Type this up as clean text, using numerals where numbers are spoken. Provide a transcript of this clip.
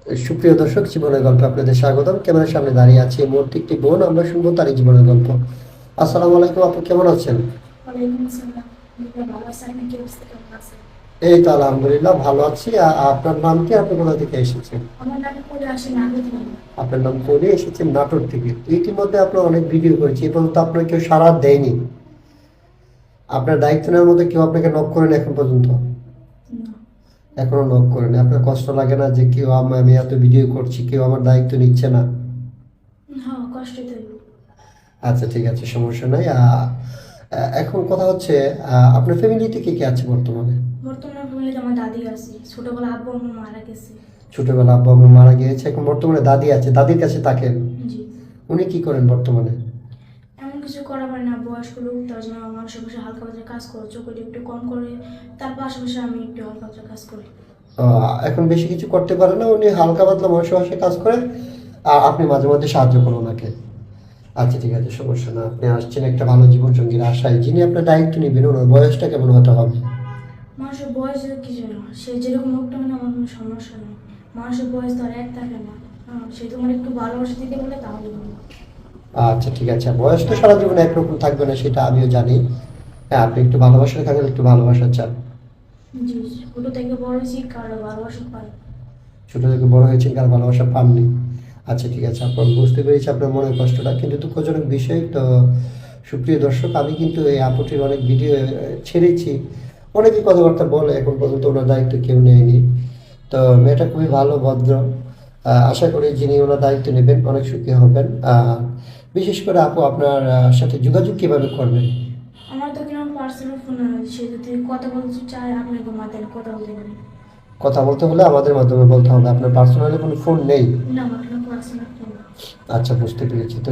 সুপ্রিয় দর্শক, জীবনের গল্পে আপনাদের স্বাগতম। ক্যামেরার সামনে দাঁড়িয়ে আছে এই মুহূর্তে একটি বোন। আমরা শুনবো তারই জীবনের গল্প। আসসালামু আলাইকুম আপু, কেমন আছেন? ওয়ালাইকুম আসসালাম। ভালো আছেন? আপনি কি অবস্থা, কেমন আছেন? এই তো আলহামদুলিল্লাহ ভালো আছি। আপনার নাম কি? আপনি কোথা থেকে এসেছেন? আমার নাম করে আসে নাটক নিয়ে। আপনার নাম করে এসেছেন নাটোর থেকে। তো ইতিমধ্যে আপনার অনেক ভিডিও করেছি, এ পর্যন্ত আপনার কেউ সাড়া দেয়নি। আপনার দায়িত্ব নেওয়ার মতো কেউ আপনাকে নক করেন এখন পর্যন্ত? না। এখনো নক করেন? আপনার কষ্ট লাগে না যে কেউ আমি এত ভিডিও করছি, কেউ আমার দায়িত্ব নিচ্ছে না? হ্যাঁ, কষ্ট তো। আচ্ছা ঠিক আছে, সমস্যা নাই। এখন কথা হচ্ছে, আপনার ফ্যামিলিতে কে কে আছে বর্তমানে? বর্তমানে ফ্যামিলিতে আমার দাদি আছে, ছোটবেলা আব্বু আম্মু মারা গেছে। ছোটবেলা আব্বা আম্মা মারা গিয়েছে, এখন বর্তমানে দাদি আছে, দাদির কাছে থাকেন। জি। উনি কি করেন বর্তমানে? এমন কিছু করা পারে না, বয়স্ক লোক, তার জন্য মানুষের বসে হালকা পাতলা কাজ করে, চোখে একটু কম করে। তার পাশাপাশি আমি একটু হালকা পাতলা কাজ করি। এখন বেশি কিছু করতে পারে না, উনি হালকা পাতলা বসে বসে কাজ করে, আর আপনি মাঝে মাঝে সাহায্য করুন ওনাকে। আচ্ছা ঠিক আছে, সমস্যা না। আপনি আসছেন একটা ভালো জীবনসঙ্গীর আশায়, যিনি আপনার দায়িত্ব নেবেন ওনার বয়সটা কেমন হতে হবে? মানুষের বয়স কিছু না, সে যেরকম হোক না কেন আমার কোনো সমস্যা নেই। মানুষের বয়স তো আর এক থাকে না। হ্যাঁ, সে তোমার একটু ভালোবাসা দিতে বলে তাহলে ভালো। আচ্ছা ঠিক আছে, বয়স তো সারা জীবনে একরকম থাকবে না, সেটা আমিও জানি। হ্যাঁ, আপনি একটু ভালোবাসার খাবেন, একটু ভালোবাসা চান। জি। ছোট থেকে বড় হয়েছি, কারো ভালোবাসা পাই। ছোট থেকে বড় হয়েছেন, কার ভালোবাসা পাননি। আচ্ছা ঠিক আছে, আপনার বুঝতে পেরেছি আপনার মনের কষ্টটা, কিন্তু দুঃখজনক বিষয় তো। সুপ্রিয় দর্শক, আমি কিন্তু এই আপুটির অনেক ভিডিও ছেড়েছি। অনেকে কথাবার্তা বলে, এখন পর্যন্ত ওনার দায়িত্ব কেউ নেয়নি। তো মেয়েটা খুবই ভালো, ভদ্র। আশা করি যিনি ওনার দায়িত্ব নেবেন অনেক সুখী হবেন। বিশেষ করে আপু, আপনার সাথে যোগাযোগ কিভাবে করবেন? আমার তো কিরকম পার্সোনাল ফোন আছে, সে যদি কথা বলতে চায় আপনাকে মাথায় কথা বলতে পারে। কথা বলতে হলে আমাদের মাধ্যমে বলতে হবে, আপনার পার্সোনালি কোনো ফোন নেই? না, আমার কিরকম পার্সোনাল ফোন। আচ্ছা, বুঝতে পেরেছি। তো